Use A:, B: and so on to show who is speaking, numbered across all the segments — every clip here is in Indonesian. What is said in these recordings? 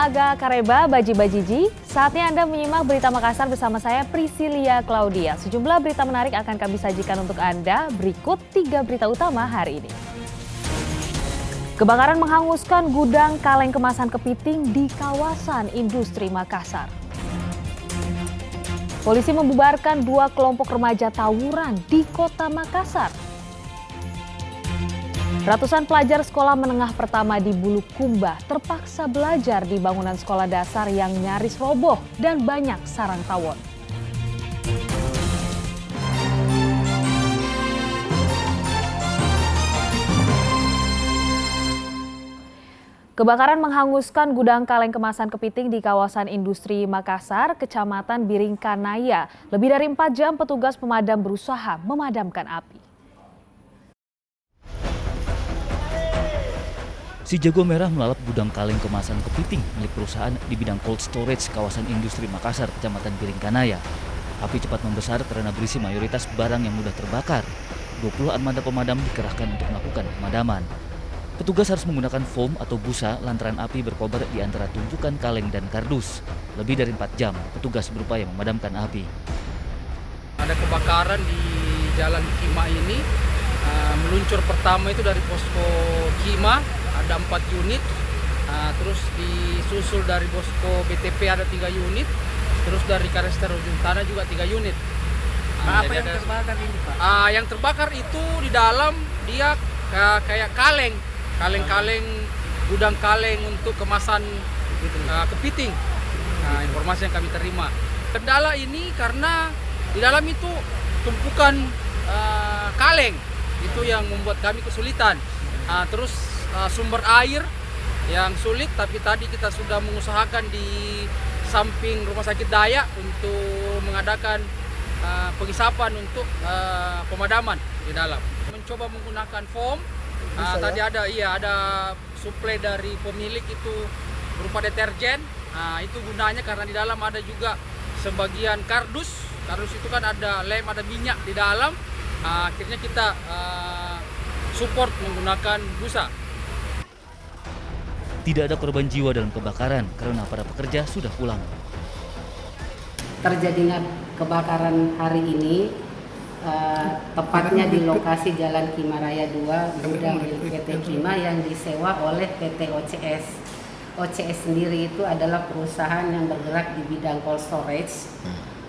A: Aga Kareba, Baji Bajiji. Saatnya Anda menyimak berita Makassar bersama saya Priscilia Claudia. Sejumlah berita menarik akan kami sajikan untuk Anda. Berikut 3 berita utama hari ini. Kebakaran menghanguskan gudang kaleng kemasan kepiting di kawasan industri Makassar. Polisi membubarkan 2 kelompok remaja tawuran di kota Makassar. Ratusan pelajar sekolah menengah pertama di Bulukumba terpaksa belajar di bangunan sekolah dasar yang nyaris roboh dan banyak sarang tawon. Kebakaran menghanguskan gudang kaleng kemasan kepiting di kawasan industri Makassar, Kecamatan Biringkanaya. Lebih dari 4 jam petugas pemadam berusaha memadamkan api.
B: Si jago merah melalap gudang kaleng kemasan kepiting milik perusahaan di bidang cold storage kawasan industri Makassar, Kecamatan Biringkanaya. Api cepat membesar karena berisi mayoritas barang yang mudah terbakar. 20 armada pemadam dikerahkan untuk melakukan pemadaman. Petugas harus menggunakan foam atau busa lantaran api berkobar di antara tumpukan kaleng dan kardus. Lebih dari 4 jam, petugas berupaya memadamkan api.
C: Ada kebakaran di Jalan Kima ini. Meluncur pertama itu dari posko Kima, ada 4 unit, terus disusul dari posko BTP ada 3 unit, terus dari Karester Ujung Tanah juga 3 unit.
D: Apa yang terbakar ini, Pak?
C: Yang terbakar itu di dalam dia kayak kaleng gudang kaleng untuk kemasan kepiting. Informasi yang kami terima. Kendala ini karena di dalam itu tumpukan kaleng. Itu yang membuat kami kesulitan. Terus sumber air yang sulit, tapi tadi kita sudah mengusahakan di samping Rumah Sakit Dayak untuk mengadakan pengisapan untuk pemadaman di dalam. Mencoba menggunakan foam. Tadi ada suplai dari pemilik itu berupa deterjen. Itu gunanya karena di dalam ada juga sebagian kardus. Kardus itu kan ada lem, ada minyak di dalam. Akhirnya kita support menggunakan busa.
B: Tidak ada korban jiwa dalam kebakaran karena para pekerja sudah pulang.
E: Terjadinya kebakaran hari ini tepatnya di lokasi Jalan Kima Raya 2, gudang milik PT Kima yang disewa oleh PT OCS. OCS sendiri itu adalah perusahaan yang bergerak di bidang cold storage.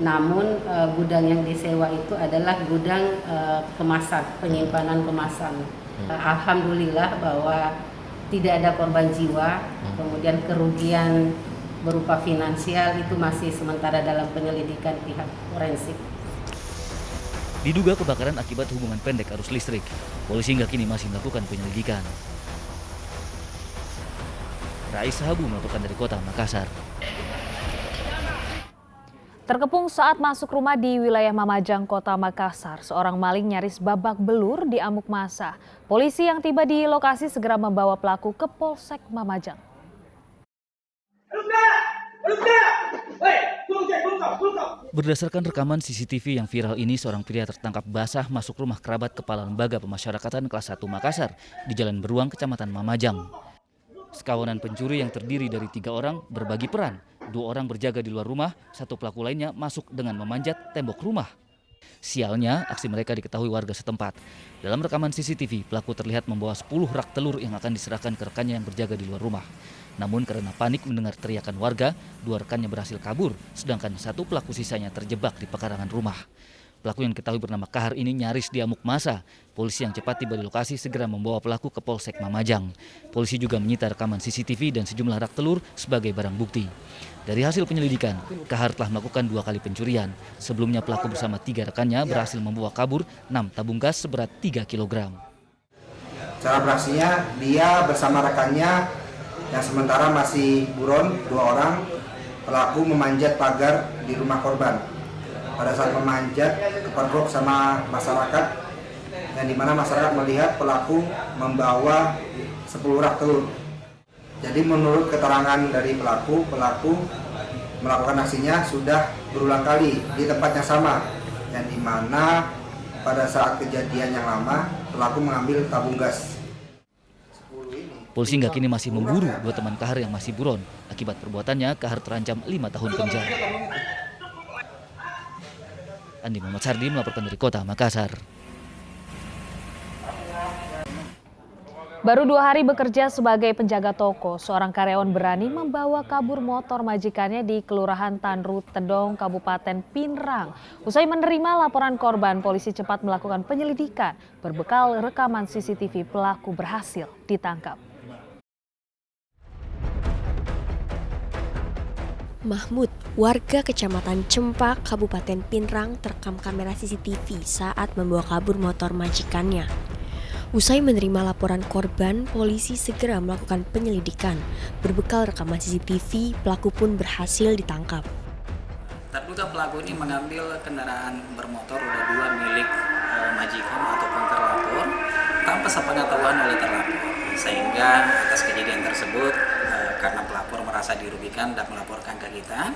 E: Namun gudang yang disewa itu adalah gudang kemasan, penyimpanan kemasan. Alhamdulillah bahwa tidak ada korban jiwa, kemudian kerugian berupa finansial itu masih sementara dalam penyelidikan pihak forensik.
B: Diduga kebakaran akibat hubungan pendek arus listrik. Polisi hingga kini masih melakukan penyelidikan. Rais Habu melaporkan dari kota Makassar.
A: Terkepung saat masuk rumah di wilayah Mamajang, Kota Makassar, seorang maling nyaris babak belur di amuk massa. Polisi yang tiba di lokasi segera membawa pelaku ke Polsek Mamajang.
B: Berdasarkan rekaman CCTV yang viral ini, seorang pria tertangkap basah masuk rumah kerabat Kepala Lembaga Pemasyarakatan kelas 1 Makassar di Jalan Beruang, Kecamatan Mamajang. Sekawanan pencuri yang terdiri dari 3 orang berbagi peran. 2 orang berjaga di luar rumah, 1 pelaku lainnya masuk dengan memanjat tembok rumah. Sialnya, aksi mereka diketahui warga setempat. Dalam rekaman CCTV, pelaku terlihat membawa 10 rak telur yang akan diserahkan ke rekannya yang berjaga di luar rumah. Namun karena panik mendengar teriakan warga, 2 rekannya berhasil kabur, sedangkan 1 pelaku sisanya terjebak di pekarangan rumah. Pelaku yang diketahui bernama Kahar ini nyaris diamuk massa. Polisi yang cepat tiba di lokasi segera membawa pelaku ke Polsek Mamajang. Polisi juga menyita rekaman CCTV dan sejumlah rak telur sebagai barang bukti. Dari hasil penyelidikan, Kahar telah melakukan 2 kali pencurian. Sebelumnya pelaku bersama 3 rekannya berhasil membawa kabur 6 tabung gas seberat 3 kg.
F: Cara beraksinya, dia bersama rekannya yang sementara masih buron 2 orang, pelaku memanjat pagar di rumah korban. Pada saat memanjat, kepergok sama masyarakat, yang dimana masyarakat melihat pelaku membawa 10 rak telur. Jadi menurut keterangan dari pelaku melakukan aksinya sudah berulang kali di tempat yang sama, yang dimana pada saat kejadian yang lama pelaku mengambil tabung gas.
B: Polisi hingga kini masih memburu 2 teman Kahar yang masih buron. Akibat perbuatannya, Kahar terancam 5 tahun penjara. Andi Muhammad Sardi melaporkan dari Kota Makassar.
A: Baru 2 hari bekerja sebagai penjaga toko, seorang karyawan berani membawa kabur motor majikannya di Kelurahan Tanru Tedong, Kabupaten Pinrang. Usai menerima laporan korban, polisi cepat melakukan penyelidikan. Berbekal rekaman CCTV, pelaku berhasil ditangkap.
G: Mahmud, warga Kecamatan Cempak, Kabupaten Pinrang, terekam kamera CCTV saat membawa kabur motor majikannya. Usai menerima laporan korban, polisi segera melakukan penyelidikan. Berbekal rekaman CCTV, pelaku pun berhasil ditangkap.
D: Terduga pelaku ini mengambil kendaraan bermotor roda 2 milik majikan ataupun terlapor tanpa sepengetahuan oleh terlapor. Sehingga atas kejadian tersebut, karena pelapor merasa dirugikan dan melaporkan ke kita,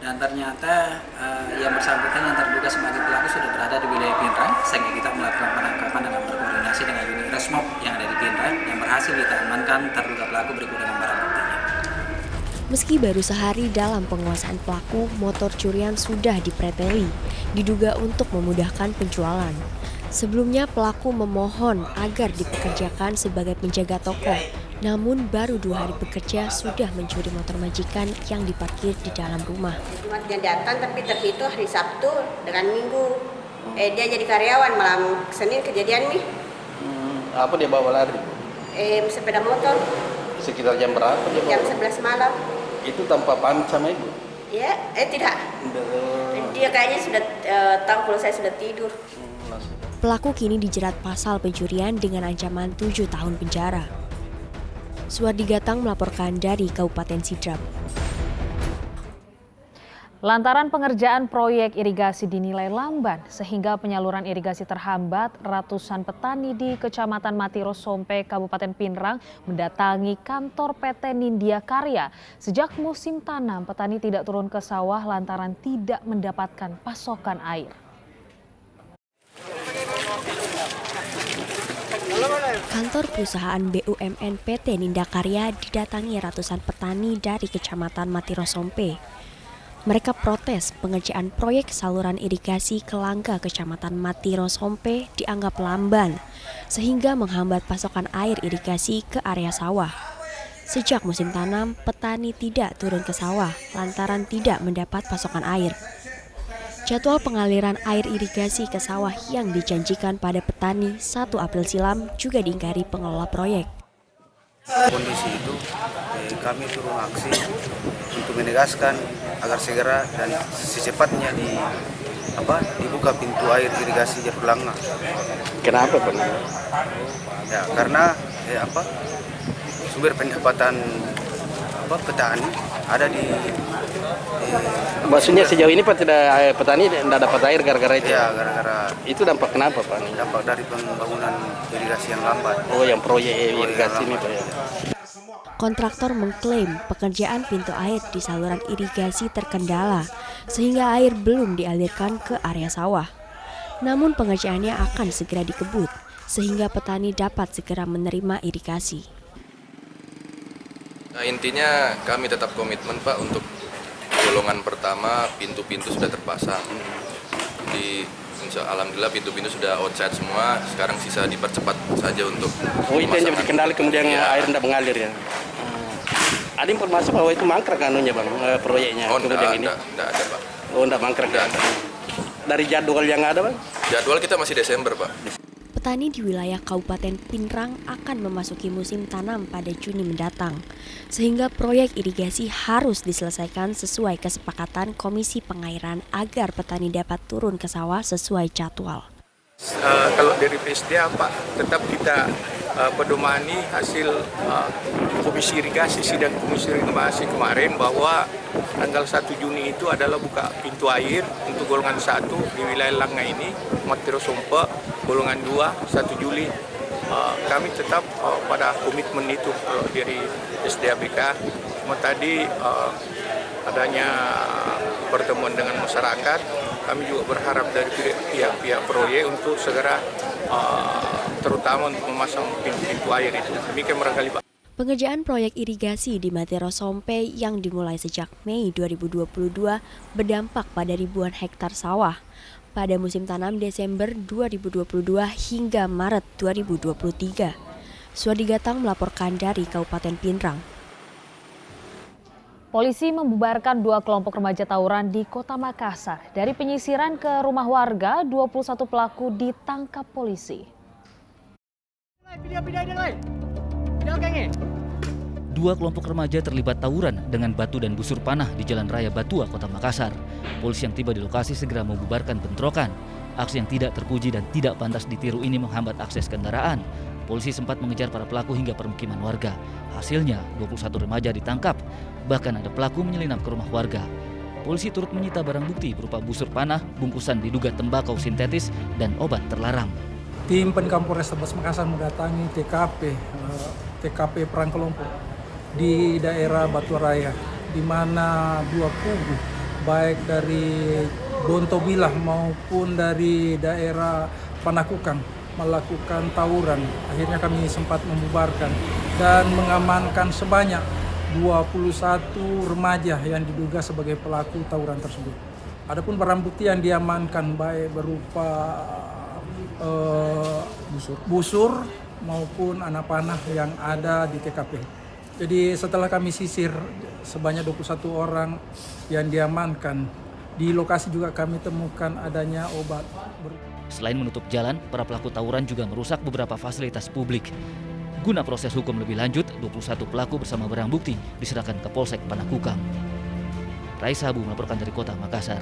D: dan ternyata yang bersangkutan yang terduga sebagai pelaku sudah berada di wilayah Pinrang, sehingga kita melakukan penangkapan dengan berkoordinasi dengan unit Resmob yang ada di Pinrang, yang berhasil kita amankan terduga pelaku berikut dengan barang buktinya.
G: Meski baru sehari dalam penguasaan pelaku, motor curian sudah dipreteli, diduga untuk memudahkan penjualan. Sebelumnya pelaku memohon agar dipekerjakan sebagai penjaga toko, namun baru 2 hari bekerja sudah mencuri motor majikan yang diparkir di dalam rumah.
H: Dia datang tapi terhitung hari Sabtu dengan Minggu. Dia jadi karyawan malam Senin kejadian nih.
I: Apa dia bawa lari?
H: Sepeda motor.
I: Sekitar jam berapa dia bawa?
H: Jam 11 malam.
I: Itu tanpa pamit sama ibu?
H: Ya, tidak. Dia kayaknya sudah tahu kalau saya sudah tidur.
G: Pelaku kini dijerat pasal pencurian dengan ancaman 7 tahun penjara. Suwardi Gatang melaporkan dari Kabupaten Sidrap.
A: Lantaran pengerjaan proyek irigasi dinilai lamban sehingga penyaluran irigasi terhambat, ratusan petani di Kecamatan Matiro Sompe, Kabupaten Pinrang mendatangi kantor PT Nindya Karya. Sejak musim tanam, petani tidak turun ke sawah lantaran tidak mendapatkan pasokan air.
G: Kantor perusahaan BUMN PT Nindya Karya didatangi ratusan petani dari Kecamatan Matiro Sompe. Mereka protes pengerjaan proyek saluran irigasi ke Langga Kecamatan Matiro Sompe dianggap lamban, sehingga menghambat pasokan air irigasi ke area sawah. Sejak musim tanam, petani tidak turun ke sawah lantaran tidak mendapat pasokan air. Jadwal pengaliran air irigasi ke sawah yang dijanjikan pada petani 1 April silam juga diingkari pengelola proyek.
F: Kondisi itu kami turun aksi untuk menegaskan agar segera dan secepatnya dibuka pintu air irigasi Jalur Langga.
I: Kenapa Pak?
F: Ya karena sumber pendapatan petani ada di
I: Maksudnya sejauh ini Pak petani tidak dapat air gara-gara itu?
F: Ya gara-gara
I: itu dampak kenapa Pak?
F: Dampak dari pembangunan irigasi yang lambat.
I: Oh yang proyek irigasi ini Pak ya?
G: Kontraktor mengklaim pekerjaan pintu air di saluran irigasi terkendala sehingga air belum dialirkan ke area sawah. Namun pengerjaannya akan segera dikebut sehingga petani dapat segera menerima irigasi.
J: Nah, intinya kami tetap komitmen Pak untuk golongan pertama pintu-pintu sudah terpasang. Alhamdulillah pintu-pintu sudah outside semua, sekarang sisa dipercepat saja untuk
I: itu yang jadi kendala kemudian
J: ya.
I: Air tidak mengalir ya? Ada informasi bahwa itu mangkrak anunya Bang, proyeknya kemudian ini?
J: Enggak ada Pak.
I: Oh enggak mangkrak ya? Dari jadwal yang ada Bang?
J: Jadwal kita masih Desember Pak.
G: Petani di wilayah Kabupaten Pinrang akan memasuki musim tanam pada Juni mendatang, sehingga proyek irigasi harus diselesaikan sesuai kesepakatan Komisi Pengairan agar petani dapat turun ke sawah sesuai jadwal.
K: Kalau dari PSDA Pak, tetap kita pedomani hasil Komisi Irigasi, sidang Komisi Irigasi kemarin bahwa tanggal 1 Juni itu adalah buka pintu air untuk golongan 1 di wilayah Langga ini, Matiro Sompe, golongan 2, 1 Juli. Kami tetap pada komitmen itu dari SDABK. Tadi adanya pertemuan dengan masyarakat, kami juga berharap dari pihak proyek untuk segera terutama untuk memasang pintu air itu. Demikian barangkali Pak.
G: Pengerjaan proyek irigasi di Matiro Sompe yang dimulai sejak Mei 2022 berdampak pada ribuan hektar sawah pada musim tanam Desember 2022 hingga Maret 2023. Suadi Gatang melaporkan dari Kabupaten Pinrang.
A: Polisi membubarkan 2 kelompok remaja tawuran di Kota Makassar. Dari penyisiran ke rumah warga, 21 pelaku ditangkap polisi.
B: 2 kelompok remaja terlibat tawuran dengan batu dan busur panah di Jalan Raya Batua, Kota Makassar. Polisi yang tiba di lokasi segera membubarkan bentrokan. Aksi yang tidak terpuji dan tidak pantas ditiru ini menghambat akses kendaraan. Polisi sempat mengejar para pelaku hingga permukiman warga. Hasilnya, 21 remaja ditangkap. Bahkan ada pelaku menyelinap ke rumah warga. Polisi turut menyita barang bukti berupa busur panah, bungkusan diduga tembakau sintetis, dan obat terlarang.
L: Tim Penkamp Polrestabes Makassar mendatangi TKP perang kelompok di daerah Batu Raya, di mana 2 kubu baik dari Bontobilah maupun dari daerah Panakukang melakukan tawuran. Akhirnya kami sempat membubarkan dan mengamankan sebanyak 21 remaja yang diduga sebagai pelaku tawuran tersebut. Adapun barang bukti yang diamankan baik berupa busur maupun anak panah yang ada di TKP. Jadi setelah kami sisir sebanyak 21 orang yang diamankan, di lokasi juga kami temukan adanya obat.
B: Selain menutup jalan, para pelaku tawuran juga merusak beberapa fasilitas publik. Guna proses hukum lebih lanjut, 21 pelaku bersama barang bukti diserahkan ke Polsek Panakukang. Raisa Abu melaporkan dari Kota Makassar.